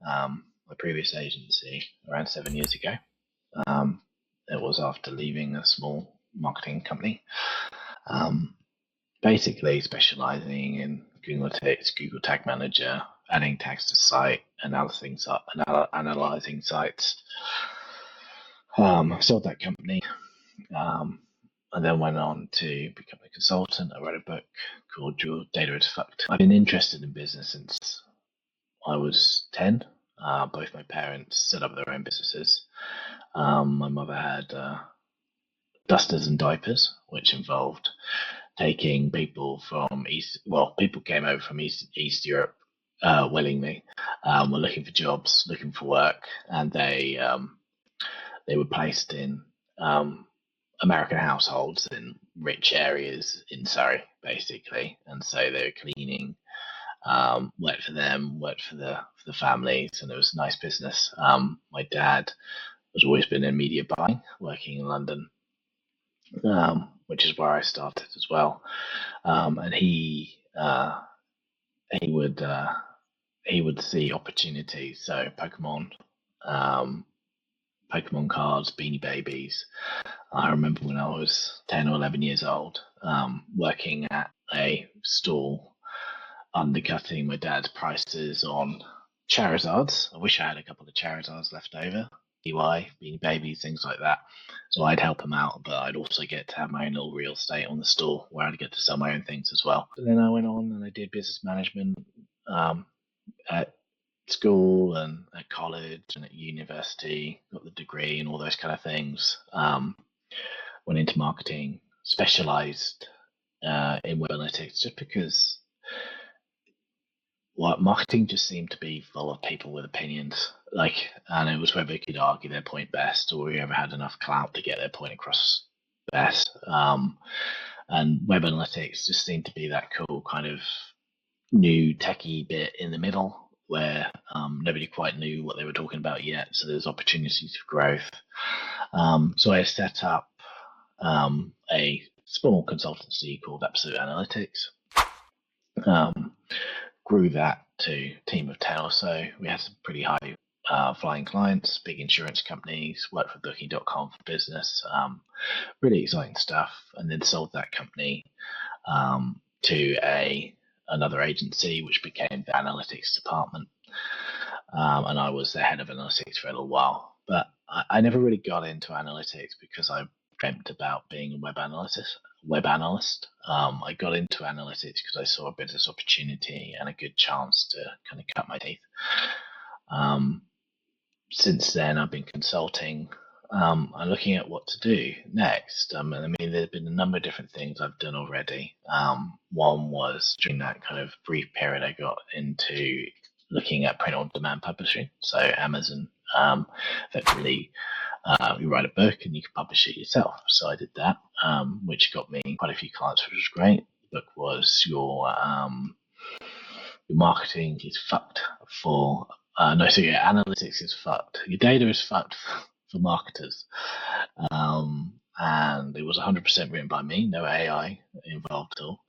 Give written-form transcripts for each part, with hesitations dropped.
my previous agency, around 7 years ago. It was after leaving a small marketing company, basically specializing in Google Analytics, Google Tag Manager, adding tags to site, analyzing sites. Sold that company, and then went on to become a consultant. I wrote a book called Your Data is Fucked. I've been interested in business since I was 10. Both my parents set up their own businesses. My mother had dusters and diapers, which involved taking people from people came over from East Europe willingly, were looking for jobs, looking for work, and they were placed in American households in rich areas in Surrey, basically, and so they were cleaning. Worked for them, worked for the families, and it was a nice business. My dad has always been in media buying, working in London, which is where I started as well. And he would see opportunities. So Pokemon cards, Beanie Babies. I remember when I was 10 or 11 years old, working at a stall, undercutting my dad's prices on Charizards. I wish I had a couple of Charizards left over. EY, Beanie Babies, things like that. So I'd help him out, but I'd also get to have my own little real estate on the store where I'd get to sell my own things as well. But then I went on and I did business management at school and at college and at university, got the degree and all those kind of things. Went into marketing, specialized in web analytics, just because marketing just seemed to be full of people with opinions, and it was where they could argue their point best, or whoever had enough clout to get their point across best. And web analytics just seemed to be that cool kind of new techie bit in the middle where nobody quite knew what they were talking about yet. So there's opportunities for growth. So I set up a small consultancy called Absolute Analytics. Grew that to a team of 10 or so. We had some pretty high flying clients, big insurance companies, worked for Booking.com for business, really exciting stuff. And then sold that company to another agency, which became the analytics department. And I was the head of analytics for a little while. But I never really got into analytics because I dreamt about being a web analyst. I got into analytics because I saw a business opportunity and a good chance to kind of cut my teeth. Since then, I've been consulting and looking at what to do next. I mean, there's been a number of different things I've done already. One was during that kind of brief period, I got into looking at print-on-demand publishing. So Amazon, effectively, you write a book and you can publish it yourself. So I did that, which got me quite a few clients, which was great. The book was your marketing is fucked for your analytics is fucked. Your data is fucked for marketers. And it was 100% written by me, no AI involved at all.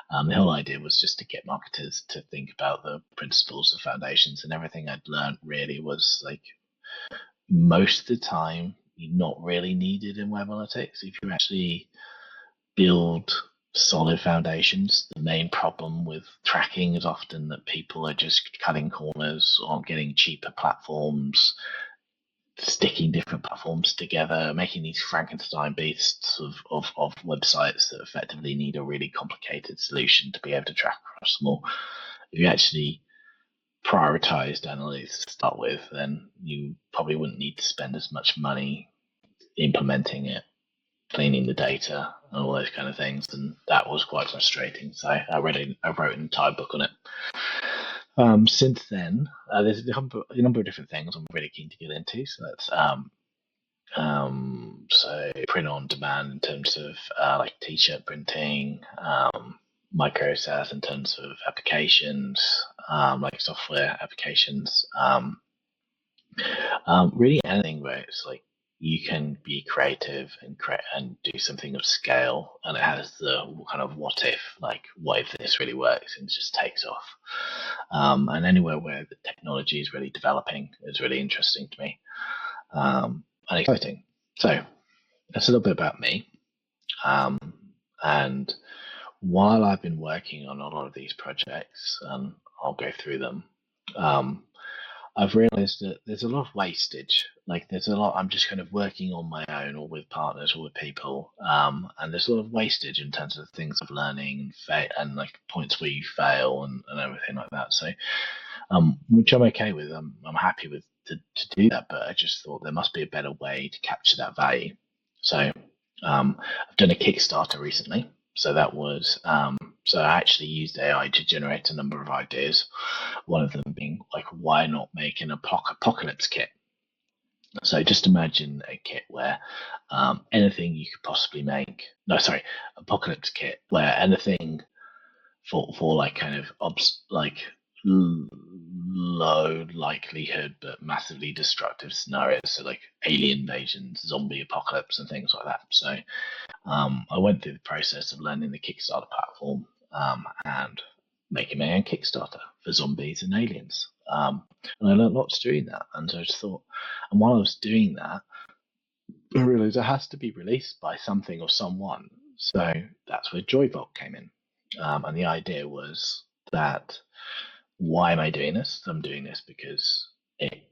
The whole idea was just to get marketers to think about the principles, the foundations, and everything I'd learned really was like, most of the time, you're not really needed in web analytics. If you actually build solid foundations, the main problem with tracking is often that people are just cutting corners or getting cheaper platforms, sticking different platforms together, making these Frankenstein beasts of websites that effectively need a really complicated solution to be able to track across them all. If you actually prioritized analytics to start with, then you probably wouldn't need to spend as much money implementing it, cleaning the data, and all those kind of things. And that was quite frustrating. So I wrote an entire book on it. Since then, there's a number of different things I'm really keen to get into. So that's so print on demand in terms of like t-shirt printing, micro SaaS in terms of applications, like software applications, really anything where it's like you can be creative and create and do something of scale, and it has the kind of what if this really works, and it just takes off. And anywhere where the technology is really developing is really interesting to me, and exciting. So that's a little bit about me. And while I've been working on a lot of these projects, and I'll go through them, I've realized that there's a lot of wastage. Like there's a lot, I'm just kind of working on my own or with partners or with people. And there's a lot of wastage in terms of things of learning and like points where you fail and everything like that. So, which I'm okay with. I'm happy with to do that, but I just thought there must be a better way to capture that value. So, I've done a Kickstarter recently. So that was, so I actually used AI to generate a number of ideas. One of them being like, why not make an apocalypse kit? So just imagine a kit where anything you could possibly make. No, sorry, apocalypse kit where anything for like kind of low likelihood but massively destructive scenarios. So like alien invasions, zombie apocalypse, and things like that. So I went through the process of learning the Kickstarter platform and making my own Kickstarter for zombies and aliens. And I learned lots doing that. And so I just thought, and while I was doing that, I realized it has to be released by something or someone. So that's where JoyVault came in. And the idea was that, why am I doing this? I'm doing this because it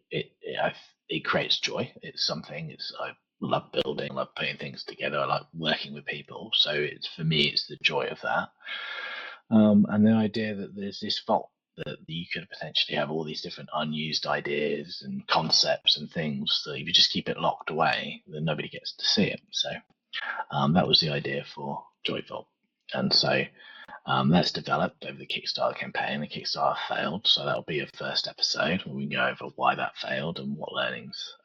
creates joy. It's something. I love building, I love putting things together, I like working with people. So it's, for me, it's the joy of that. And the idea that there's this vault that you could potentially have all these different unused ideas and concepts and things. So if you just keep it locked away, then nobody gets to see it. So that was the idea for JoyVault. And so that's developed over the Kickstarter campaign. The Kickstarter failed, so that'll be a first episode where we can go over why that failed and what learnings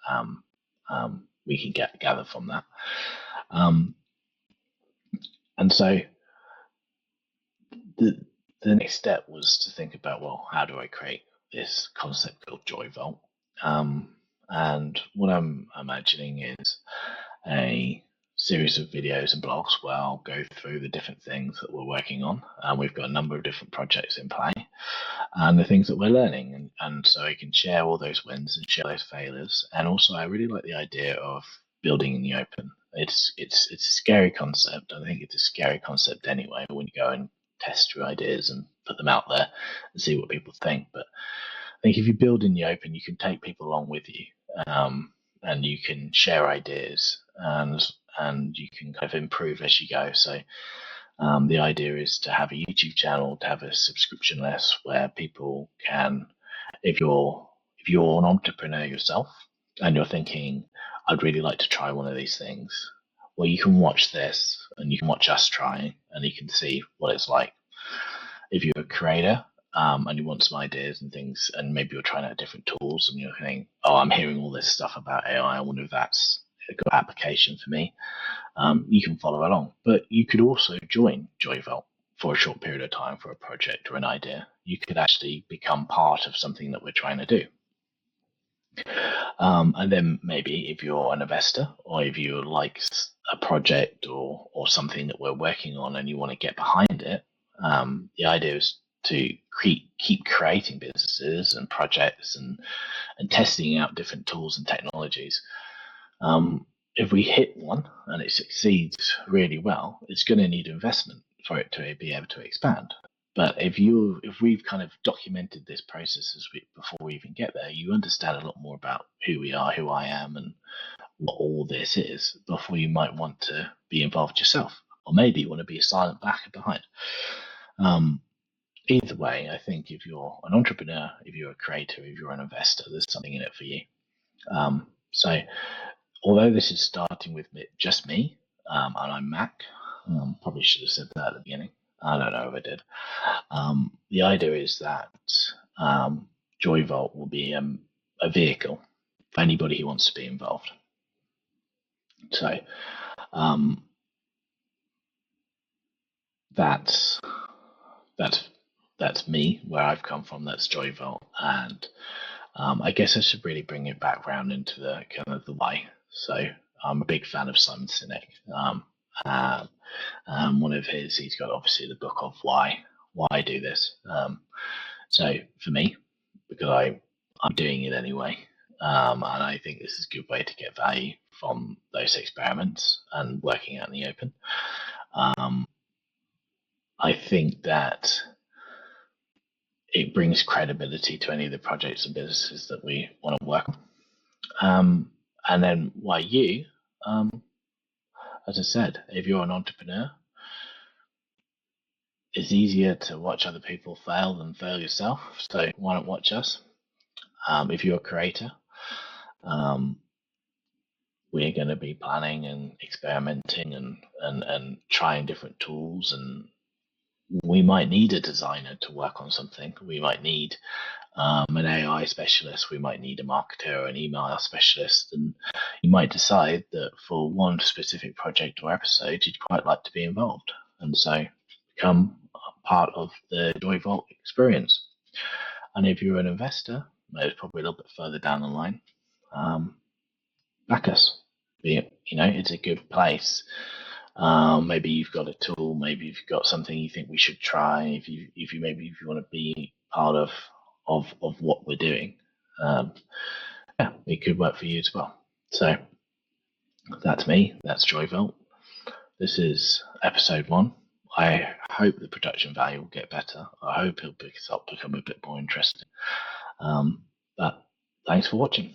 we can gather from that. And so the next step was to think about, well, how do I create this concept called JoyVault? And what I'm imagining is a series of videos and blogs where I'll go through the different things that we're working on. We've got a number of different projects in play and the things that we're learning. And so I can share all those wins and share those failures. And also I really like the idea of building in the open. It's a scary concept. I think it's a scary concept anyway when you go and test your ideas and put them out there and see what people think. But I think if you build in the open, you can take people along with you, and you can share ideas and you can kind of improve as you go. So the idea is to have a YouTube channel, to have a subscription list where people can, if you're an entrepreneur yourself and you're thinking, I'd really like to try one of these things, well, you can watch this and you can watch us try and you can see what it's like. If you're a creator and you want some ideas and things, and maybe you're trying out different tools and you're thinking, oh, I'm hearing all this stuff about AI, I wonder if that's a good application for me, you can follow along. But you could also join JoyVault for a short period of time for a project or an idea. You could actually become part of something that we're trying to do. And then maybe if you're an investor or if you like a project or something that we're working on and you want to get behind it, the idea is to keep creating businesses and projects and testing out different tools and technologies. If we hit one and it succeeds really well, it's going to need investment for it to be able to expand. But if we've kind of documented this process before we even get there, you understand a lot more about who we are, who I am, and what all this is before you might want to be involved yourself, or maybe you want to be a silent backer behind. Either way, I think if you're an entrepreneur, if you're a creator, if you're an investor, there's something in it for you. So although this is starting with just me, and I'm Mac, probably should have said that at the beginning. I don't know if I did. The idea is that JoyVault will be a vehicle for anybody who wants to be involved. So that's me, where I've come from. That's JoyVault, and I guess I should really bring it back round into the kind of the why. So I'm a big fan of Simon Sinek. One of he's got obviously the book of why do this. So for me, because I'm doing it anyway, and I think this is a good way to get value from those experiments and working out in the open. I think that it brings credibility to any of the projects and businesses that we want to work on. And then why you, as I said, if you're an entrepreneur, it's easier to watch other people fail than fail yourself. So why not watch us? If you're a creator, we're going to be planning and experimenting and trying different tools, and we might need a designer to work on something. We might need an AI specialist. We might need a marketer or an email specialist. And you might decide that for one specific project or episode, you'd quite like to be involved. And so become part of the Joy Vault experience. And if you're an investor, it's probably a little bit further down the line, back us. It's a good place. Maybe you've got a tool, maybe you've got something you think we should try. If you want to be part of what we're doing, it could work for you as well. So that's me. That's Joy Vault. This is episode 1. I hope the production value will get better. I hope it'll become a bit more interesting. But thanks for watching.